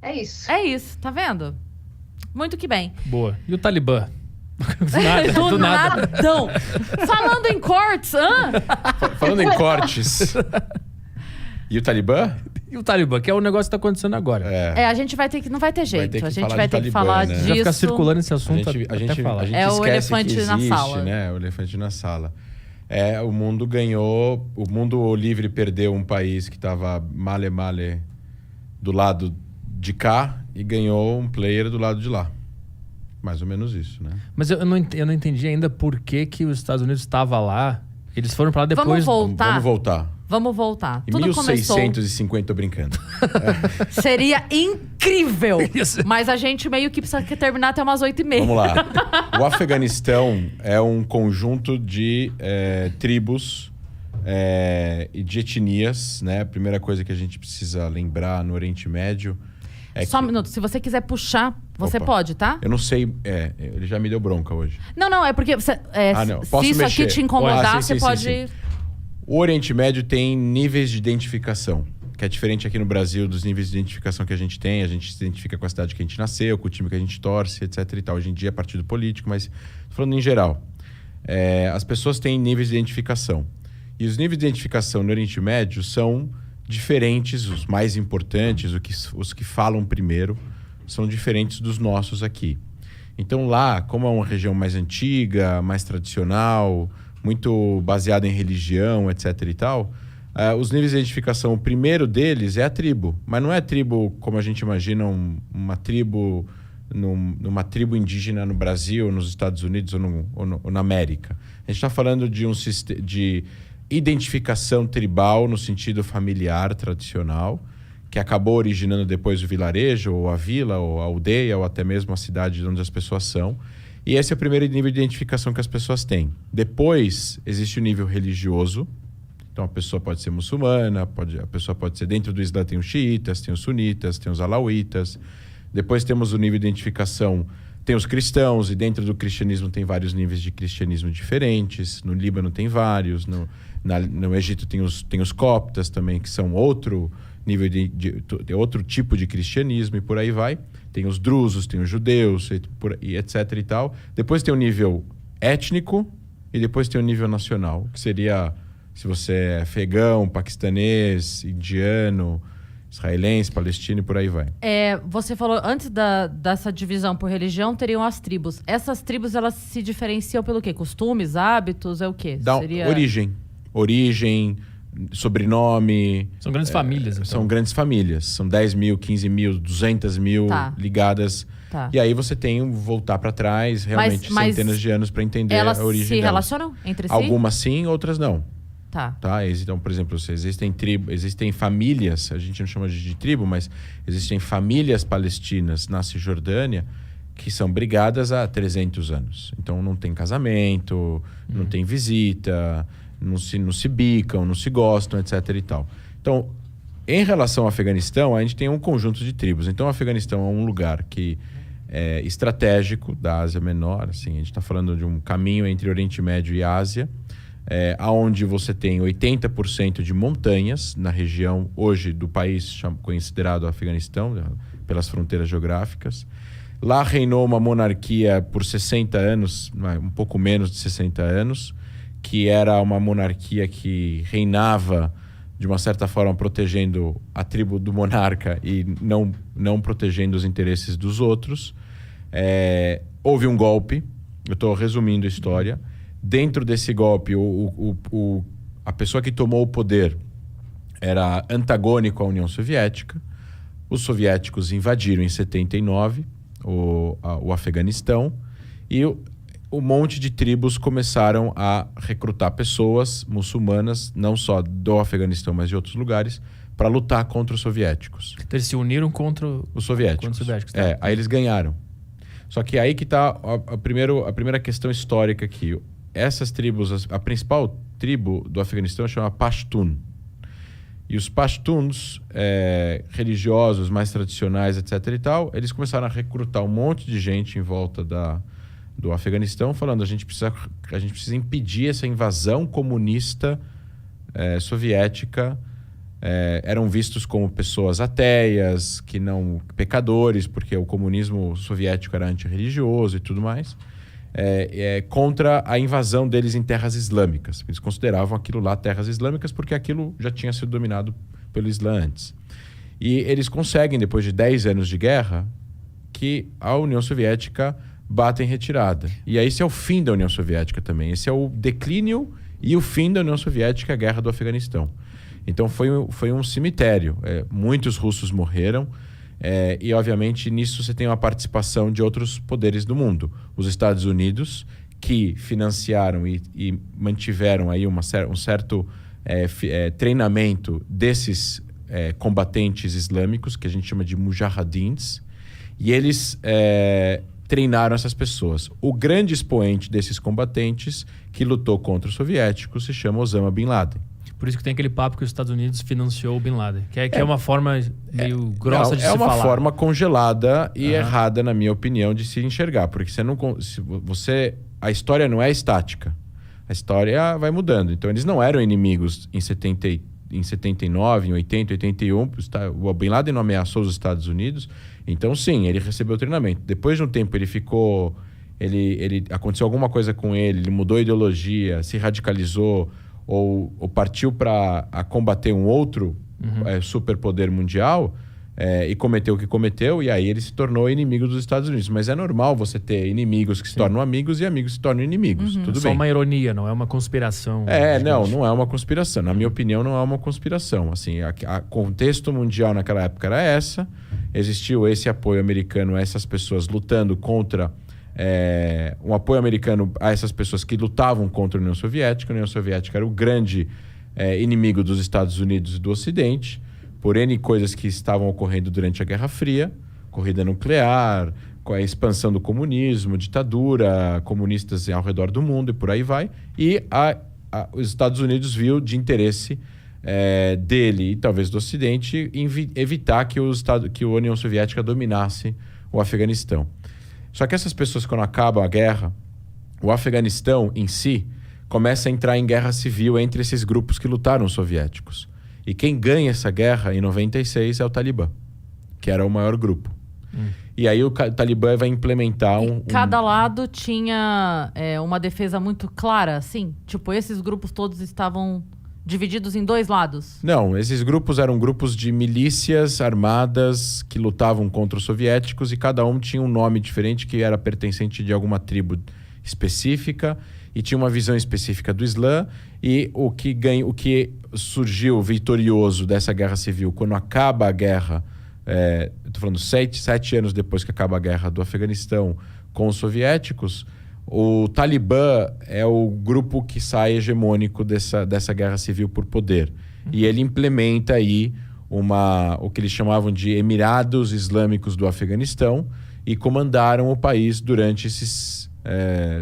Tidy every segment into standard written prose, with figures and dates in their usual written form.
É isso. É isso, tá vendo? Muito que bem. Boa. E o Talibã? Do nadão. Falando em cortes, Falando em cortes. E o Talibã? E o Talibã, que é o negócio que tá acontecendo agora. a gente vai ter que... Não vai ter jeito. ter que A gente falar vai de ter que Talibã, falar né? disso. Vai ficar circulando esse A assunto gente até falar. É o esquece elefante que na existe, sala. né? O elefante na sala. O mundo ganhou... O mundo livre perdeu um país que estava male do lado de cá e ganhou um player do lado de lá. Mais ou menos isso, né? Mas eu não entendi ainda por que os Estados Unidos estavam lá. Eles foram pra lá depois... Vamos voltar. Vamos voltar. Vamos voltar. Em Tudo 1650, tô brincando. Seria incrível. Isso. Mas a gente meio que precisa terminar até umas 8h30. Vamos lá. O Afeganistão é um conjunto de tribos e de etnias, né? A primeira coisa que a gente precisa lembrar no Oriente Médio é Só um que... minuto. Se você quiser puxar, você Opa. pode, tá? Eu não sei... ele já me deu bronca hoje. Não, é porque... Você, não. se Posso isso mexer? aqui te incomodar, Sim, você pode... sim. O Oriente Médio tem níveis de identificação, que é diferente aqui no Brasil dos níveis de identificação que a gente tem. A gente se identifica com a cidade que a gente nasceu, com o time que a gente torce, etc e tal. Hoje em dia é partido político, mas falando em geral. As pessoas têm níveis de identificação. E os níveis de identificação no Oriente Médio são diferentes, os mais importantes, os que falam primeiro, são diferentes dos nossos aqui. Então lá, como é uma região mais antiga, mais tradicional, muito baseada em religião, etc e tal, os níveis de identificação, o primeiro deles é a tribo. Mas não é tribo como a gente imagina, uma tribo numa tribo indígena no Brasil, nos Estados Unidos ou na América. A gente está falando de identificação tribal no sentido familiar, tradicional, que acabou originando depois o vilarejo, ou a vila, ou a aldeia, ou até mesmo a cidade onde as pessoas são. E esse é o primeiro nível de identificação que as pessoas têm. Depois, existe o nível religioso. Então, a pessoa pode ser muçulmana, a pessoa pode ser... Dentro do Islã tem os xiitas, tem os sunitas, tem os alauítas. Depois temos o nível de identificação... Tem os cristãos, e dentro do cristianismo tem vários níveis de cristianismo diferentes. No Líbano tem vários. No Egito tem os coptas também, que são outro nível de outro tipo de cristianismo, e por aí vai. Tem os drusos, tem os judeus, e etc e tal. Depois tem o nível étnico e depois tem o nível nacional, que seria se você é afegão, paquistanês, indiano, israelense, palestino e por aí vai. Você falou, antes dessa divisão por religião, teriam as tribos. Essas tribos, elas se diferenciam pelo quê? Costumes, hábitos, é o quê? Origem, sobrenome. São grandes famílias, então. São grandes famílias. São 10 mil, 15 mil, 200 mil ligadas. Tá. E aí você tem voltar para trás, realmente, mas centenas de anos para entender a origem delas. Elas se relacionam entre si? Algumas sim, outras não. Tá. Então, por exemplo, existem famílias, a gente não chama de tribo, mas existem famílias palestinas na Cisjordânia que são brigadas há 300 anos. Então não tem casamento, não tem visita, não se bicam, não se gostam, etc e tal. Então, em relação ao Afeganistão, a gente tem um conjunto de tribos. Então, o Afeganistão é um lugar que é estratégico da Ásia Menor. Assim, a gente está falando de um caminho entre Oriente Médio e Ásia, onde você tem 80% de montanhas na região hoje do país considerado Afeganistão, pelas fronteiras geográficas. Lá reinou uma monarquia por 60 anos, um pouco menos de 60 anos, que era uma monarquia que reinava, de uma certa forma, protegendo a tribo do monarca e não protegendo os interesses dos outros. Houve um golpe, eu estou resumindo a história. Dentro desse golpe, a pessoa que tomou o poder era antagônico à União Soviética. Os soviéticos invadiram em 79 o Afeganistão e um monte de tribos começaram a recrutar pessoas muçulmanas, não só do Afeganistão, mas de outros lugares, para lutar contra os soviéticos. Então, eles se uniram contra os soviéticos. Tá? Aí eles ganharam. Só que aí que está a primeira questão histórica aqui. Essas tribos, a principal tribo do Afeganistão chama Pashtun. E os Pashtuns, religiosos, mais tradicionais, etc e tal, eles começaram a recrutar um monte de gente em volta do Afeganistão, falando a gente precisa impedir essa invasão comunista soviética eram vistos como pessoas ateias, que não pecadores, porque o comunismo soviético era antirreligioso e tudo mais, contra a invasão deles em terras islâmicas. Eles consideravam aquilo lá terras islâmicas porque aquilo já tinha sido dominado pelo Islã antes. E eles conseguem, depois de 10 anos de guerra, que a União Soviética bata em retirada. E aí esse é o fim da União Soviética também. Esse é o declínio e o fim da União Soviética, a Guerra do Afeganistão. Então foi um cemitério. Muitos russos morreram. E, obviamente, nisso você tem uma participação de outros poderes do mundo. Os Estados Unidos, que financiaram e mantiveram aí um certo treinamento desses combatentes islâmicos, que a gente chama de mujahidins, e eles treinaram essas pessoas. O grande expoente desses combatentes que lutou contra os soviéticos se chama Osama Bin Laden. Por isso que tem aquele papo que os Estados Unidos financiou o Bin Laden. Que é uma forma meio grossa de se falar. É uma forma congelada e errada, na minha opinião, de se enxergar. Porque a história não é estática. A história vai mudando. Então, eles não eram inimigos em 79, em 80, 81. O Bin Laden não ameaçou os Estados Unidos. Então, sim, ele recebeu treinamento. Depois de um tempo, ele ficou... aconteceu alguma coisa com ele mudou a ideologia, se radicalizou... ou partiu para combater um outro superpoder mundial e cometeu o que cometeu, e aí ele se tornou inimigo dos Estados Unidos. Mas é normal você ter inimigos que se tornam amigos e amigos que se tornam inimigos. Tudo Só bem. uma ironia, não é uma conspiração. Não é uma conspiração. Na minha opinião, não é uma conspiração. Assim, o contexto mundial naquela época era essa. Existiu esse apoio americano a essas pessoas lutando contra... um apoio americano a essas pessoas que lutavam contra a União Soviética. A União Soviética era o grande inimigo dos Estados Unidos e do Ocidente, por N coisas que estavam ocorrendo durante a Guerra Fria, corrida nuclear, com a expansão do comunismo, ditadura, comunistas ao redor do mundo e por aí vai. E os Estados Unidos viu de interesse dele e talvez do Ocidente evitar que a União Soviética dominasse o Afeganistão. Só que essas pessoas, quando acabam a guerra, o Afeganistão em si começa a entrar em guerra civil entre esses grupos que lutaram os soviéticos. E quem ganha essa guerra em 96 é o Talibã, que era o maior grupo. E aí o Talibã vai implementar Cada lado tinha uma defesa muito clara, assim? Tipo, esses grupos todos estavam divididos em dois lados? Não, esses grupos eram grupos de milícias armadas que lutavam contra os soviéticos e cada um tinha um nome diferente que era pertencente de alguma tribo específica e tinha uma visão específica do Islã. E o que surgiu vitorioso dessa guerra civil, quando acaba a guerra, estou falando 7 anos depois que acaba a guerra do Afeganistão com os soviéticos, o Talibã é o grupo que sai hegemônico dessa guerra civil por poder. E ele implementa aí o que eles chamavam de Emirados Islâmicos do Afeganistão e comandaram o país durante esses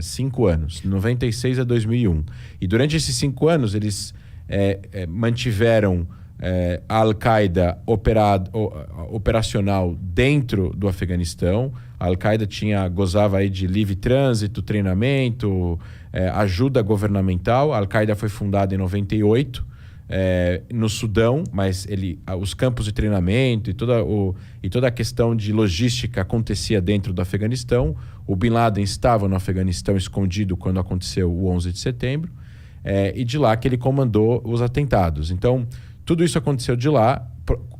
5 anos, de 96 a 2001. E durante esses 5 anos eles mantiveram a Al-Qaeda operacional dentro do Afeganistão. A Al-Qaeda gozava aí de livre trânsito, treinamento, ajuda governamental. A Al-Qaeda foi fundada em 98 no Sudão, mas os campos de treinamento e toda a questão de logística acontecia dentro do Afeganistão. O Bin Laden estava no Afeganistão escondido quando aconteceu o 11 de setembro, e de lá que ele comandou os atentados. Então, tudo isso aconteceu de lá,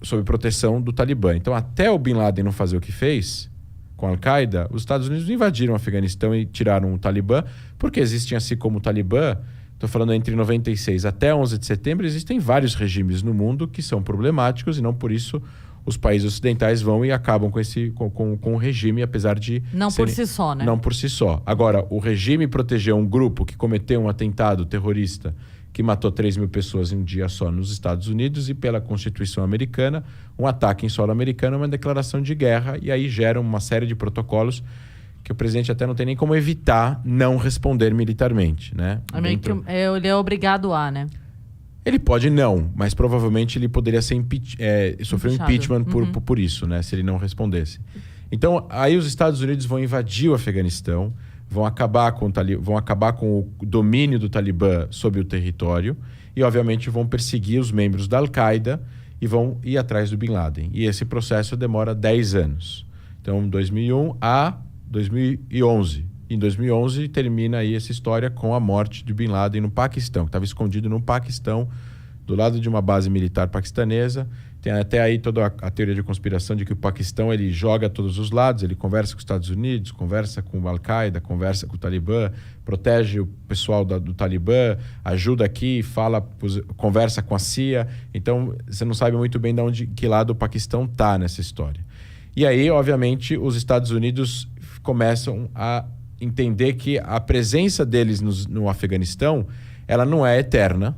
sob proteção do Talibã. Então, até o Bin Laden não fazer o que fez com a Al-Qaeda, os Estados Unidos invadiram o Afeganistão e tiraram o Talibã, porque existem, assim como o Talibã, estou falando entre 96 até 11 de setembro, existem vários regimes no mundo que são problemáticos e não por isso os países ocidentais vão e acabam com o regime, apesar de... Por si só, né? Não por si só. Agora, o regime protegeu um grupo que cometeu um atentado terrorista que matou 3 mil pessoas em um dia só nos Estados Unidos e pela Constituição americana, um ataque em solo americano é uma declaração de guerra e aí gera uma série de protocolos que o presidente até não tem nem como evitar não responder militarmente, né? Ele é obrigado a, né? Ele pode não, mas provavelmente ele poderia ser sofrer um impeachment por isso, né? Se ele não respondesse. Então, aí os Estados Unidos vão invadir o Afeganistão, vão acabar com o domínio do Talibã sobre o território e, obviamente, vão perseguir os membros da Al-Qaeda e vão ir atrás do Bin Laden. E esse processo demora 10 anos. Então, 2001 a 2011. Em 2011, termina aí essa história com a morte de Bin Laden no Paquistão, que estava escondido no Paquistão, do lado de uma base militar paquistanesa. Tem até aí toda a teoria de conspiração de que o Paquistão ele joga a todos os lados, ele conversa com os Estados Unidos, conversa com o Al-Qaeda, conversa com o Talibã, protege o pessoal do Talibã, ajuda aqui, conversa com a CIA. Então, você não sabe muito bem que lado o Paquistão está nessa história. E aí, obviamente, os Estados Unidos começam a entender que a presença deles no Afeganistão ela não é eterna,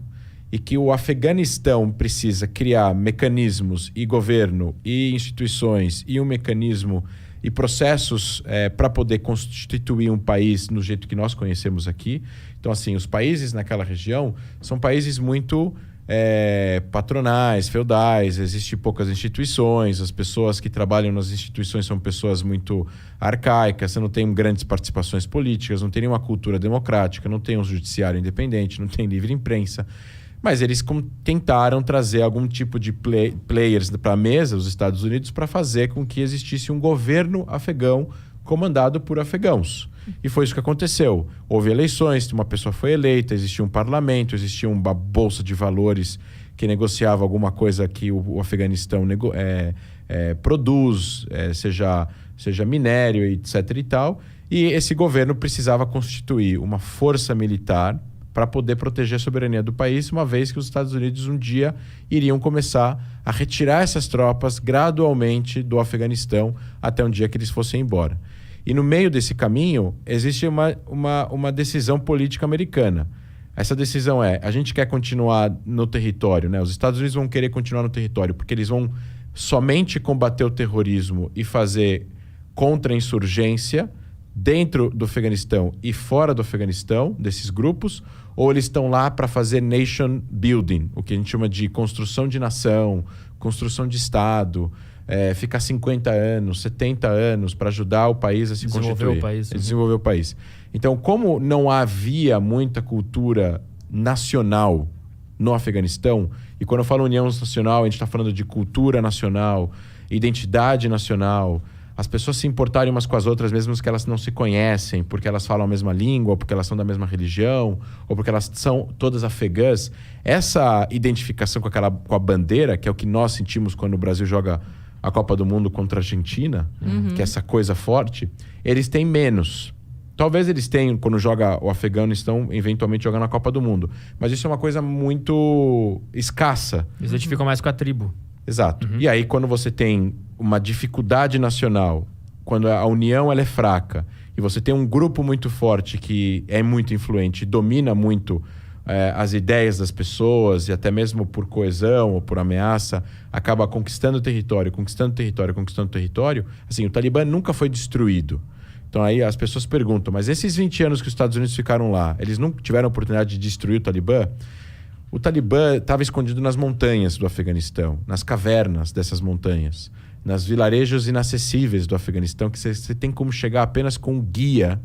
e que o Afeganistão precisa criar mecanismos e governo e instituições e um mecanismo e processos para poder constituir um país no jeito que nós conhecemos aqui. Então, assim, os países naquela região são países muito patronais, feudais, existem poucas instituições, as pessoas que trabalham nas instituições são pessoas muito arcaicas, você não tem grandes participações políticas, não tem nenhuma cultura democrática, não tem um judiciário independente, não tem livre imprensa. Mas eles tentaram trazer algum tipo de players para a mesa, os Estados Unidos, para fazer com que existisse um governo afegão comandado por afegãos. E foi isso que aconteceu. Houve eleições, uma pessoa foi eleita, existia um parlamento, existia uma bolsa de valores que negociava alguma coisa que o Afeganistão produz, seja minério, etc. e tal. E esse governo precisava constituir uma força militar para poder proteger a soberania do país, uma vez que os Estados Unidos um dia iriam começar a retirar essas tropas gradualmente do Afeganistão até um dia que eles fossem embora. E no meio desse caminho, existe uma decisão política americana. Essa decisão a gente quer continuar no território, né? Os Estados Unidos vão querer continuar no território porque eles vão somente combater o terrorismo e fazer contra-insurgência dentro do Afeganistão e fora do Afeganistão, desses grupos, ou eles estão lá para fazer nation building, o que a gente chama de construção de nação, construção de Estado, ficar 50 anos, 70 anos para ajudar o país a se constituir. Desenvolver o país. Então, como não havia muita cultura nacional no Afeganistão, e quando eu falo união nacional, a gente está falando de cultura nacional, identidade nacional, as pessoas se importarem umas com as outras, mesmo que elas não se conhecem, porque elas falam a mesma língua, ou porque elas são da mesma religião, ou porque elas são todas afegãs. Essa identificação com a bandeira, que é o que nós sentimos quando o Brasil joga a Copa do Mundo contra a Argentina, que é essa coisa forte, eles têm menos. Talvez eles tenham, quando joga o Afeganistão, eventualmente jogando a Copa do Mundo. Mas isso é uma coisa muito escassa. Eles identificam mais com a tribo. Exato. E aí, quando você tem uma dificuldade nacional, quando a união ela é fraca, e você tem um grupo muito forte que é muito influente, domina muito as ideias das pessoas, e até mesmo por coesão ou por ameaça, acaba conquistando território, assim, o Talibã nunca foi destruído. Então aí as pessoas perguntam, mas esses 20 anos que os Estados Unidos ficaram lá, eles nunca tiveram a oportunidade de destruir o Talibã? O Talibã estava escondido nas montanhas do Afeganistão, nas cavernas dessas montanhas, nas vilarejos inacessíveis do Afeganistão, que você tem como chegar apenas com um guia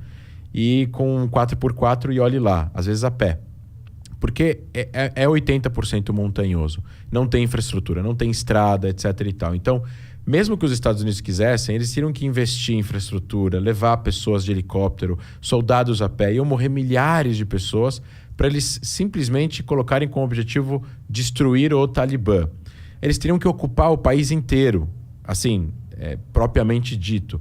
e com um 4x4 e olhe lá, às vezes a pé. Porque é 80% montanhoso. Não tem infraestrutura, não tem estrada, etc. e tal. Então, mesmo que os Estados Unidos quisessem, eles teriam que investir em infraestrutura, levar pessoas de helicóptero, soldados a pé. Iam morrer milhares de pessoas para eles simplesmente colocarem como objetivo destruir o Talibã. Eles teriam que ocupar o país inteiro, assim, propriamente dito.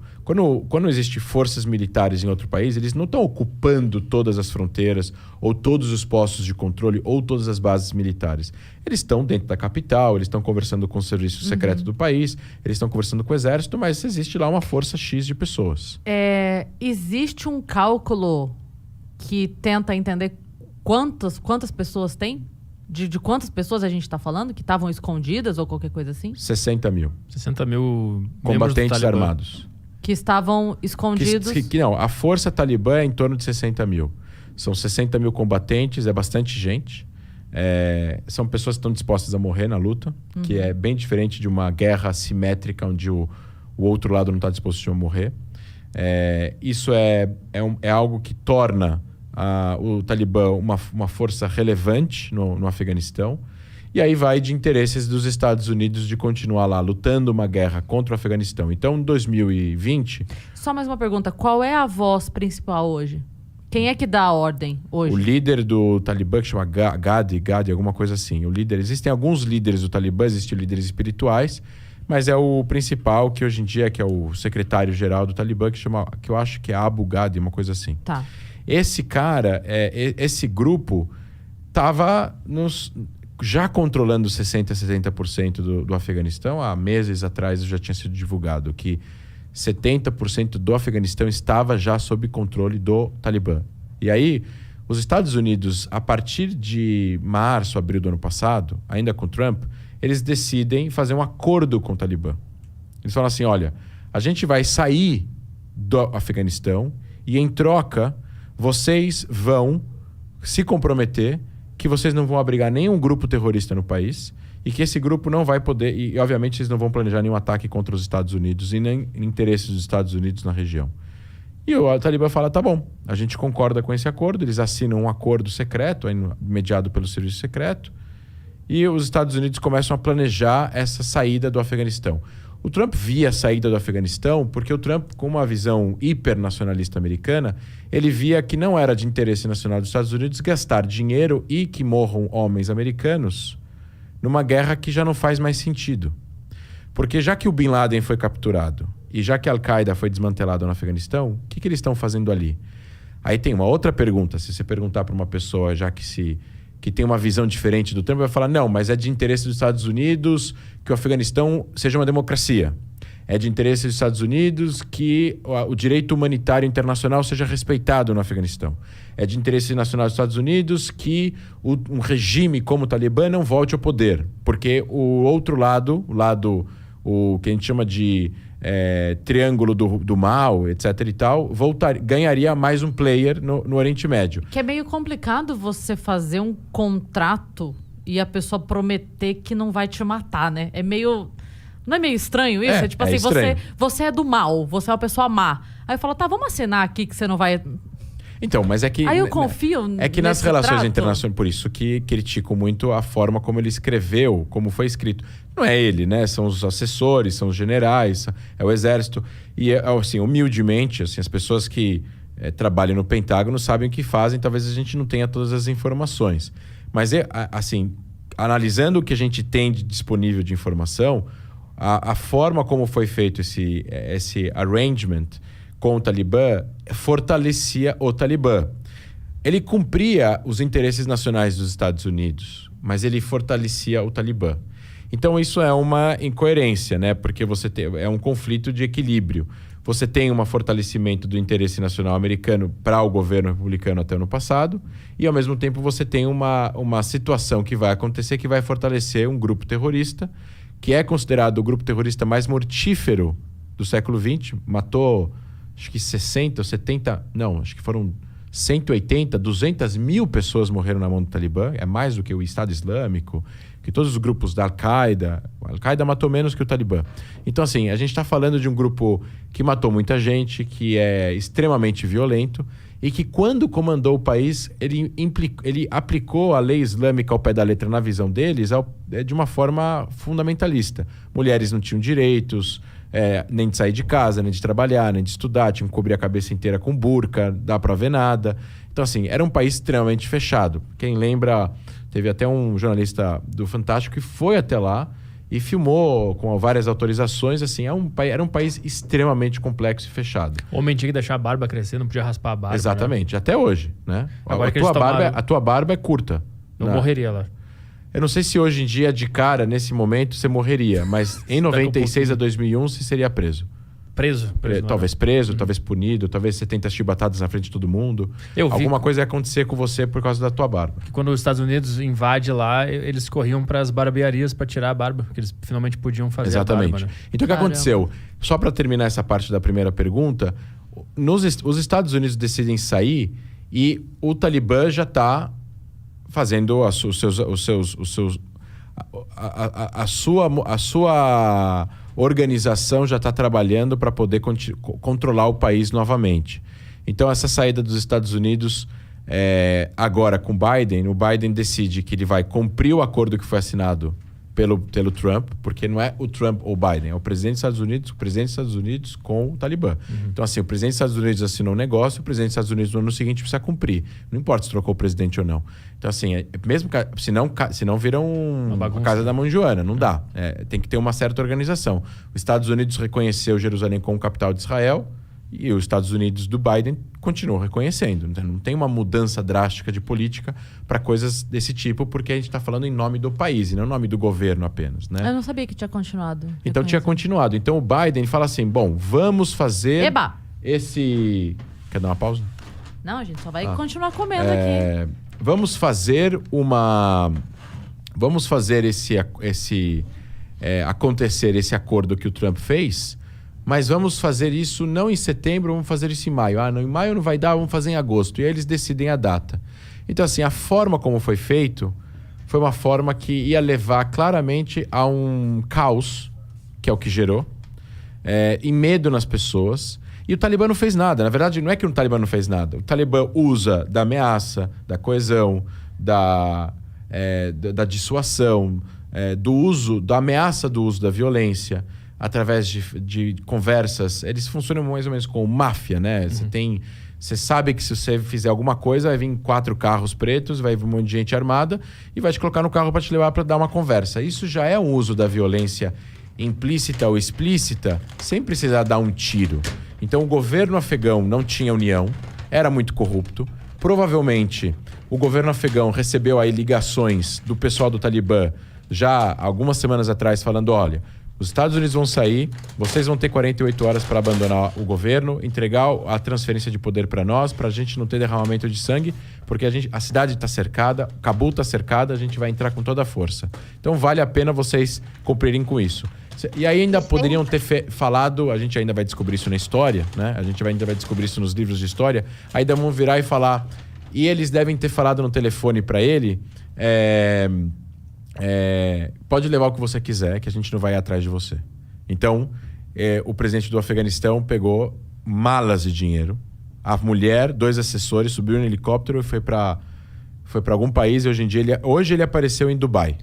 Quando existem forças militares em outro país, eles não estão ocupando todas as fronteiras, ou todos os postos de controle, ou todas as bases militares. Eles estão dentro da capital, eles estão conversando com o serviço secreto do país, eles estão conversando com o exército, mas existe lá uma força X de pessoas. Existe um cálculo que tenta entender quantas pessoas tem? De quantas pessoas a gente está falando que estavam escondidas ou qualquer coisa assim? 60 mil. 60 mil combatentes armados. Que estavam escondidos. Não, a força talibã é em torno de 60 mil. São 60 mil combatentes, é bastante gente. São pessoas que estão dispostas a morrer na luta, que é bem diferente de uma guerra assimétrica onde o outro lado não está disposto a morrer. Isso é algo que torna o Talibã uma força relevante no Afeganistão. E aí vai de interesses dos Estados Unidos de continuar lá lutando uma guerra contra o Afeganistão. Então, em 2020... Só mais uma pergunta. Qual é a voz principal hoje? Quem é que dá a ordem hoje? O líder do Talibã, que chama Gadi, alguma coisa assim. Existem alguns líderes do Talibã, existem líderes espirituais, mas é o principal, que hoje em dia que é o secretário-geral do Talibã, que eu acho que é Abu Gadi, uma coisa assim. Tá. Esse cara, esse grupo, estava já controlando 60%, 70% do Afeganistão. Há meses atrás já tinha sido divulgado que 70% do Afeganistão estava já sob controle do Talibã. E aí, os Estados Unidos, a partir de março, abril do ano passado, ainda com Trump, eles decidem fazer um acordo com o Talibã. Eles falam assim, olha, a gente vai sair do Afeganistão e, em troca, vocês vão se comprometer que vocês não vão abrigar nenhum grupo terrorista no país e que esse grupo não vai poder... E, obviamente, eles não vão planejar nenhum ataque contra os Estados Unidos e nem interesses dos Estados Unidos na região. E o Talibã fala, tá bom, a gente concorda com esse acordo, eles assinam um acordo secreto, mediado pelo serviço secreto, e os Estados Unidos começam a planejar essa saída do Afeganistão. O Trump via a saída do Afeganistão porque o Trump, com uma visão hipernacionalista americana, ele via que não era de interesse nacional dos Estados Unidos gastar dinheiro e que morram homens americanos numa guerra que já não faz mais sentido. Porque já que o Bin Laden foi capturado e já que a Al-Qaeda foi desmantelada no Afeganistão, o que eles estão fazendo ali? Aí tem uma outra pergunta. Se você perguntar para uma pessoa que tem uma visão diferente do Trump, vai falar, não, mas é de interesse dos Estados Unidos que o Afeganistão seja uma democracia. É de interesse dos Estados Unidos que o direito humanitário internacional seja respeitado no Afeganistão. É de interesse nacional dos Estados Unidos que um regime como o Talibã não volte ao poder. Porque o outro lado, o que a gente chama de triângulo do mal, etc. e tal, ganharia mais um player no Oriente Médio. Que é meio complicado você fazer um contrato e a pessoa prometer que não vai te matar, né? Não é meio estranho isso? Tipo assim, estranho. você é do mal, você é uma pessoa má. Aí fala, tá, vamos assinar aqui que você não vai... Então, mas é que... Aí eu confio que nas relações trato. internacionais, por isso que critico muito a forma como ele escreveu, como foi escrito. Não é ele, né? São os assessores, são os generais, é o exército. E, assim, humildemente, assim, as pessoas que trabalham no Pentágono sabem o que fazem, talvez a gente não tenha todas as informações. Mas, assim, analisando o que a gente tem disponível de informação, a forma como foi feito esse arrangement com o Talibã fortalecia o Talibã. Ele cumpria os interesses nacionais dos Estados Unidos, mas ele fortalecia o Talibã. Então isso é uma incoerência, né? Porque é um conflito de equilíbrio. Você tem um fortalecimento do interesse nacional americano para o governo republicano até o ano passado, e ao mesmo tempo você tem uma situação que vai acontecer que vai fortalecer um grupo terrorista, que é considerado o grupo terrorista mais mortífero do século XX, matou... acho que 60 ou 70... Não, acho que foram 180, 200 mil pessoas morreram na mão do Talibã. É mais do que o Estado Islâmico, que todos os grupos da Al-Qaeda. A Al-Qaeda matou menos que o Talibã. Então, assim, a gente está falando de um grupo que matou muita gente, que é extremamente violento e que, quando comandou o país, ele aplicou a lei islâmica ao pé da letra, na visão deles, de uma forma fundamentalista. Mulheres não tinham direitos... nem de sair de casa, nem de trabalhar, nem de estudar, tinham que cobrir a cabeça inteira com burca, dá pra ver nada. Então, assim, era um país extremamente fechado. Quem lembra, teve até um jornalista do Fantástico que foi até lá e filmou com várias autorizações. Assim, era um país extremamente complexo e fechado. O homem tinha que deixar a barba crescer, não podia raspar a barba. Exatamente, né? Até hoje, né? Agora A tua barba é curta. Eu morreria lá. Eu não sei se hoje em dia, de cara, nesse momento, você morreria, mas em 96 a 2001 você seria preso. Preso talvez preso, talvez punido, talvez você tenta chibatadas na frente de todo mundo. Alguma coisa ia acontecer com você por causa da tua barba. Que quando os Estados Unidos invadem lá, eles corriam para as barbearias para tirar a barba, porque eles finalmente podiam fazer. Exatamente. A barba, né? Então, o que aconteceu? Só para terminar essa parte da primeira pergunta, os Estados Unidos decidem sair e o Talibã já está fazendo organização já está trabalhando para poder controlar o país novamente. Então, essa saída dos Estados Unidos, agora com o Biden decide que ele vai cumprir o acordo que foi assinado pelo Trump, porque não é o Trump ou o Biden, é o presidente dos Estados Unidos com o Talibã. Então, assim, o presidente dos Estados Unidos assinou um negócio, o presidente dos Estados Unidos no ano seguinte precisa cumprir. Não importa se trocou o presidente ou não. Então, assim, mesmo senão vira uma casa da mão de Joana, não dá. Tem que ter uma certa organização. Os Estados Unidos reconheceu Jerusalém como capital de Israel, e os Estados Unidos do Biden continuam reconhecendo. Não tem uma mudança drástica de política para coisas desse tipo, porque a gente está falando em nome do país e não em nome do governo apenas, né? Eu não sabia que tinha continuado. Então tinha continuado. Então o Biden fala assim, bom, vamos fazer esse... Quer dar uma pausa? Não, a gente só vai continuar comendo aqui. Vamos fazer acontecer esse acordo que o Trump fez, mas vamos fazer isso não em setembro, vamos fazer isso em maio. Não, em maio não vai dar, vamos fazer em agosto. E aí eles decidem a data. Então, assim, a forma como foi feito foi uma forma que ia levar claramente a um caos, que é o que gerou, e medo nas pessoas. E o Talibã não fez nada. Na verdade, não é que o Talibã não fez nada. O Talibã usa da ameaça, da coesão, da dissuasão, da ameaça do uso da violência, através de conversas. Eles funcionam mais ou menos como máfia, né? Você sabe que se você fizer alguma coisa, vai vir 4 carros pretos, vai vir um monte de gente armada e vai te colocar no carro para te levar para dar uma conversa. Isso já é um uso da violência implícita ou explícita, sem precisar dar um tiro. Então o governo afegão não tinha união, era muito corrupto. Provavelmente o governo afegão recebeu aí ligações do pessoal do Talibã já algumas semanas atrás falando, olha, os Estados Unidos vão sair, vocês vão ter 48 horas para abandonar o governo, entregar a transferência de poder para nós, para a gente não ter derramamento de sangue, porque a cidade está cercada, Cabul está cercada, a gente vai entrar com toda a força. Então vale a pena vocês cumprirem com isso. E aí ainda poderiam ter falado, a gente ainda vai descobrir isso na história, né? A gente ainda vai descobrir isso nos livros de história, ainda vão virar e falar, e eles devem ter falado no telefone para ele, pode levar o que você quiser, que a gente não vai atrás de você. Então, o presidente do Afeganistão pegou malas de dinheiro. A mulher, 2 assessores, subiu no helicóptero e foi para algum país. E hoje ele apareceu em Dubai.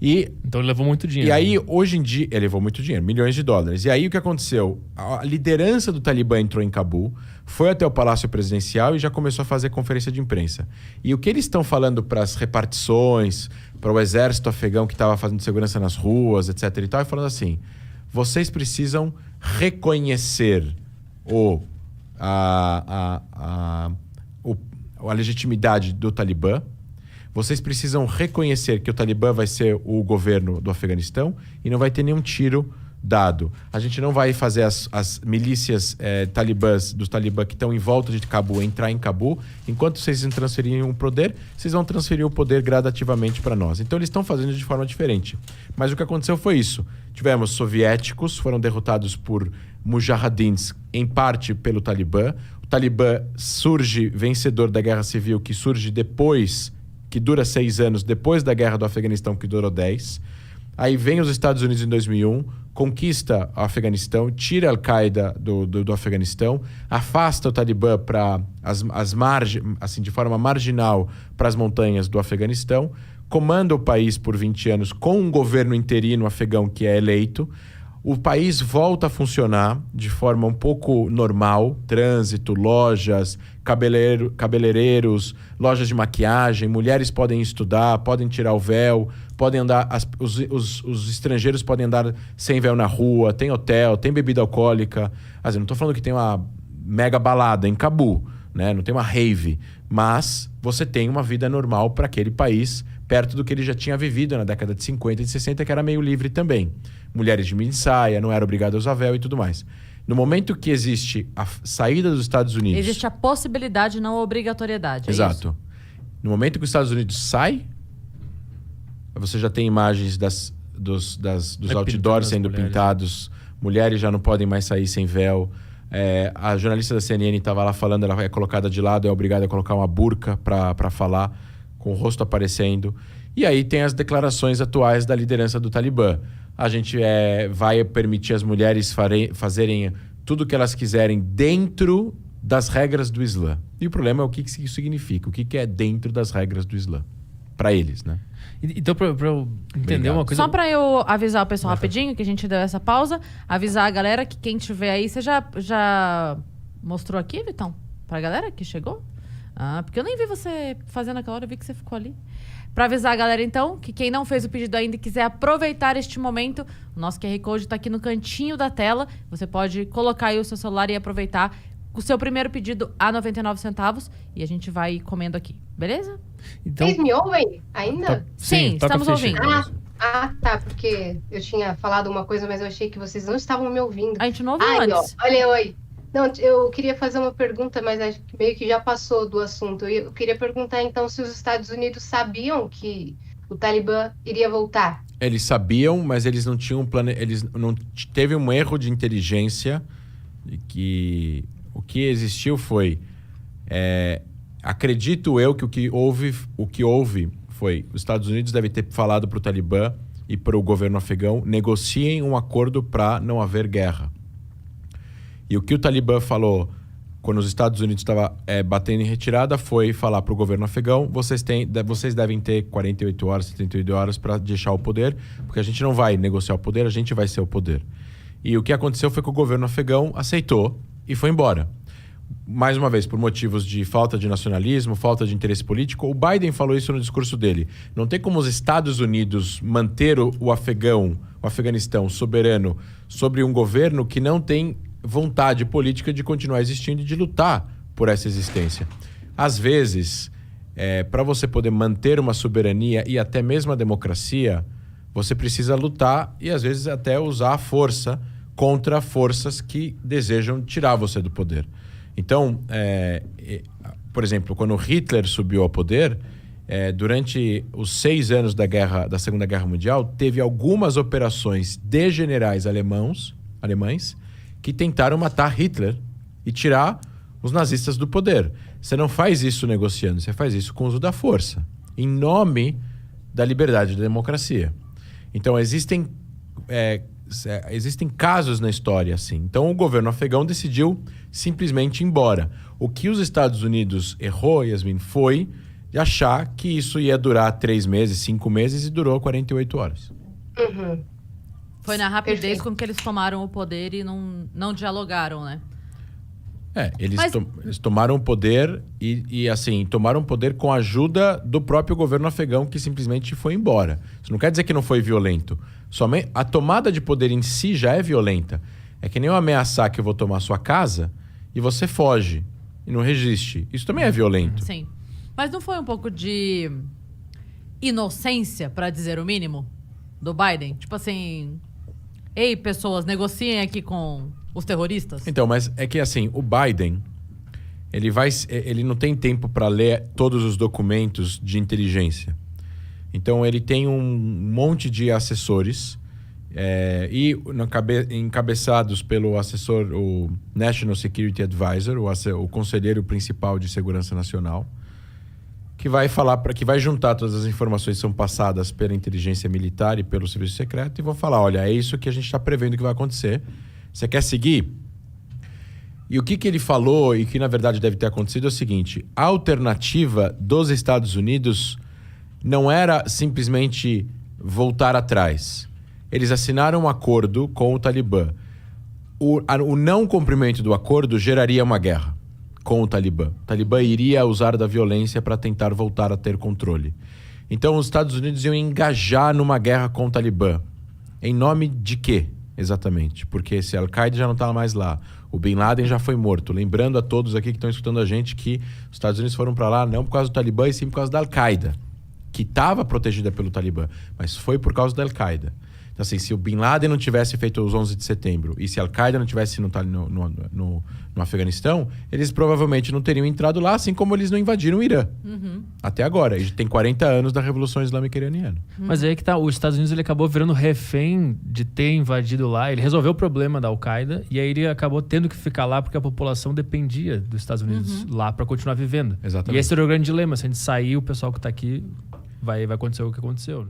Então ele levou muito dinheiro. E aí, hoje em dia, ele levou muito dinheiro, milhões de dólares. E aí o que aconteceu? A liderança do Talibã entrou em Cabul, foi até o Palácio Presidencial e já começou a fazer conferência de imprensa. E o que eles estão falando para as repartições, para o exército afegão que estava fazendo segurança nas ruas, etc. e tal, é falando assim, vocês precisam reconhecer a legitimidade do Talibã. Vocês precisam reconhecer que o Talibã vai ser o governo do Afeganistão e não vai ter nenhum tiro dado. A gente não vai fazer as milícias dos Talibã que estão em volta de Cabul entrar em Cabul. Enquanto vocês não transferirem o poder, vocês vão transferir o poder gradativamente para nós. Então eles estão fazendo de forma diferente. Mas o que aconteceu foi isso. Tivemos soviéticos, foram derrotados por mujahidins, em parte pelo Talibã. O Talibã surge vencedor da guerra civil, que surge depois, que dura 6 anos, depois da guerra do Afeganistão, que durou 10. Aí vem os Estados Unidos em 2001, conquista o Afeganistão, tira a Al-Qaeda do Afeganistão, afasta o Talibã para as margens, assim, de forma marginal, para as montanhas do Afeganistão, comanda o país por 20 anos com um governo interino afegão que é eleito. O país volta a funcionar de forma um pouco normal, trânsito, lojas, cabeleireiros, lojas de maquiagem, mulheres podem estudar, podem tirar o véu, podem andar, os estrangeiros podem andar sem véu na rua, tem hotel, tem bebida alcoólica. Assim, não estou falando que tem uma mega balada em Cabul, né? Não tem uma rave, mas você tem uma vida normal para aquele país, perto do que ele já tinha vivido na década de 50 e de 60, que era meio livre também. Mulheres de mini saia, não era obrigado a usar véu e tudo mais. No momento que existe a saída dos Estados Unidos... Existe a possibilidade, não a obrigatoriedade. Exato. Isso? No momento que os Estados Unidos sai, você já tem imagens dos outdoors sendo pintados. Mulheres já não podem mais sair sem véu. A jornalista da CNN estava lá falando, ela é colocada de lado, é obrigada a colocar uma burca para falar, com o rosto aparecendo. E aí tem as declarações atuais da liderança do Talibã. a gente vai permitir as mulheres fazerem tudo o que elas quiserem dentro das regras do Islã. E o problema é o que isso significa, o que é dentro das regras do Islã. Para eles, né? Então, pra eu entender uma coisa... Só pra eu avisar o pessoal rapidinho, que a gente deu essa pausa, avisar a galera que quem tiver aí... Você já mostrou aqui, Vitão? Pra galera que chegou? Ah, porque eu nem vi você fazendo aquela hora, eu vi que você ficou ali. Pra avisar a galera, então, que quem não fez o pedido ainda e quiser aproveitar este momento, o nosso QR Code tá aqui no cantinho da tela. Você pode colocar aí o seu celular e aproveitar o seu primeiro pedido a 99 centavos e a gente vai comendo aqui, beleza? Então... Vocês me ouvem ainda? Sim, estamos ouvindo. Tá, porque eu tinha falado uma coisa, mas eu achei que vocês não estavam me ouvindo. A gente não ouviu antes. Ó, olha, oi. Não, eu queria fazer uma pergunta, mas acho que meio que já passou do assunto. Eu queria perguntar, então, se os Estados Unidos sabiam que o Talibã iria voltar. Eles sabiam, mas eles não tinham teve um erro de inteligência que o que existiu foi... acredito eu que o que houve foi... Os Estados Unidos devem ter falado para o Talibã e para o governo afegão negociem um acordo para não haver guerra. E o que o Talibã falou quando os Estados Unidos estavam batendo em retirada foi falar para o governo afegão: vocês devem ter 48 horas, 78 horas para deixar o poder, porque a gente não vai negociar o poder, a gente vai ser o poder. E o que aconteceu foi que o governo afegão aceitou e foi embora. Mais uma vez, por motivos de falta de nacionalismo, falta de interesse político. O Biden falou isso no discurso dele. Não tem como os Estados Unidos manter o Afeganistão soberano sobre um governo que não tem vontade política de continuar existindo e de lutar por essa existência. Às vezes, para você poder manter uma soberania e até mesmo a democracia, você precisa lutar e às vezes até usar a força contra forças que desejam tirar você do poder. Então, por exemplo, quando Hitler subiu ao poder, durante os 6 anos da Segunda Guerra Mundial, teve algumas operações de generais alemães que tentaram matar Hitler e tirar os nazistas do poder. Você não faz isso negociando, você faz isso com o uso da força, em nome da liberdade e da democracia. Então, existem casos na história assim. Então, o governo afegão decidiu simplesmente ir embora. O que os Estados Unidos errou, Yasmin, foi de achar que isso ia durar 3 meses, 5 meses e durou 48 horas. Uhum. Foi na rapidez com que eles tomaram o poder e não dialogaram, né? Eles tomaram o poder e assim, tomaram o poder com a ajuda do próprio governo afegão, que simplesmente foi embora. Isso não quer dizer que não foi violento. Somente a tomada de poder em si já é violenta. É que nem eu ameaçar que eu vou tomar sua casa e você foge e não resiste. Isso também é violento. Sim. Mas não foi um pouco de inocência, para dizer o mínimo, do Biden? Tipo assim... Ei, pessoas, negociem aqui com os terroristas. Então, mas é que assim, o Biden, ele não tem tempo para ler todos os documentos de inteligência. Então, ele tem um monte de assessores encabeçados pelo assessor, o National Security Advisor, o conselheiro principal de segurança nacional, que vai juntar todas as informações que são passadas pela inteligência militar e pelo serviço secreto e vão falar: olha, é isso que a gente está prevendo que vai acontecer. Você quer seguir? E o que ele falou e que na verdade deve ter acontecido é o seguinte: a alternativa dos Estados Unidos não era simplesmente voltar atrás. Eles assinaram um acordo com o Talibã. O não cumprimento do acordo geraria uma guerra com o Talibã. O Talibã iria usar da violência para tentar voltar a ter controle. Então, os Estados Unidos iam engajar numa guerra com o Talibã. Em nome de quê, exatamente? Porque se Al-Qaeda já não está mais lá, o Bin Laden já foi morto. Lembrando a todos aqui que estão escutando a gente que os Estados Unidos foram para lá não por causa do Talibã, e sim por causa da Al-Qaeda, que estava protegida pelo Talibã, mas foi por causa da Al-Qaeda. Então, assim, se o Bin Laden não tivesse feito os 11 de setembro e se a Al-Qaeda não tivesse no Afeganistão, eles provavelmente não teriam entrado lá, assim como eles não invadiram o Irã. Uhum. Até agora. E tem 40 anos da Revolução Islâmica Iraniana. Mas aí que tá, os Estados Unidos ele acabou virando refém de ter invadido lá. Ele resolveu o problema da Al-Qaeda e aí ele acabou tendo que ficar lá porque a população dependia dos Estados Unidos lá para continuar vivendo. Exatamente. E esse era o grande dilema. Se a gente sair, o pessoal que tá aqui vai acontecer o que aconteceu.